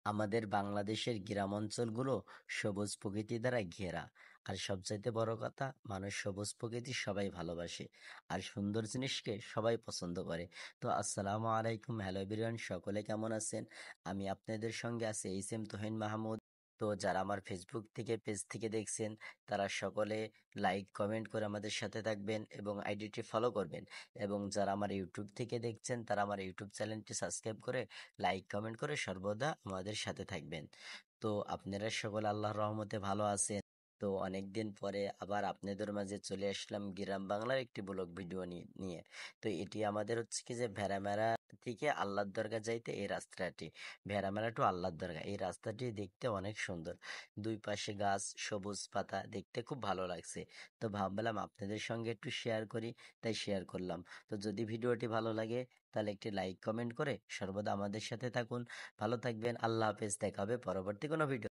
আমাদের বাংলাদেশের গ্রাম অঞ্চলগুলো সবুজ প্রকৃতি দ্বারা ঘেরা। আর সবচাইতে বড় কথা, মানুষ সবুজ প্রকৃতি সবাই ভালোবাসে আর সুন্দর জিনিসকে সবাই পছন্দ করে। তো আসসালামু আলাইকুম, হ্যালো এভরিওয়ান, সকলে কেমন আছেন? আমি আপনাদের সঙ্গে আছি এইচ এম তোহিন মাহমুদ। তো যারা আমার ফেসবুক থেকে পেজ থেকে দেখছেন, তারা সকলে লাইক কমেন্ট করে আমাদের সাথে থাকবেন এবং আইডিটি ফলো করবেন। এবং যারা আমার ইউটিউব থেকে দেখছেন, তারা আমার ইউটিউব চ্যানেলটি সাবস্ক্রাইব করে লাইক কমেন্ট করে সর্বদা আমাদের সাথে থাকবেন। তো আপনারা সকলে আল্লাহর রহমতে ভালো আছেন? তো অনেকদিন পরে আবার আপনাদের মাঝে চলে আসলাম গ্রাম বাংলার একটি ব্লগ ভিডিও নিয়ে। তো এটি আমাদের হচ্ছে কি যে ভেড়ামেরা থেকে আল্লাহর দরগা যাইতে এই রাস্তাটি, ভেড়ামেরা টু আল্লাহর দরগা, এই রাস্তাটি দেখতে অনেক সুন্দর। দুই পাশে গাছ, সবুজ পাতা, দেখতে খুব ভালো লাগছে। তো ভাবলাম আপনাদের সঙ্গে একটু শেয়ার করি, তাই শেয়ার করলাম। তো যদি ভিডিওটি ভালো লাগে, তাহলে একটি লাইক কমেন্ট করে সর্বদা আমাদের সাথে থাকুন। ভালো থাকবেন, আল্লাহ হাফেজ, দেখা হবে পরবর্তী কোনো ভিডিও।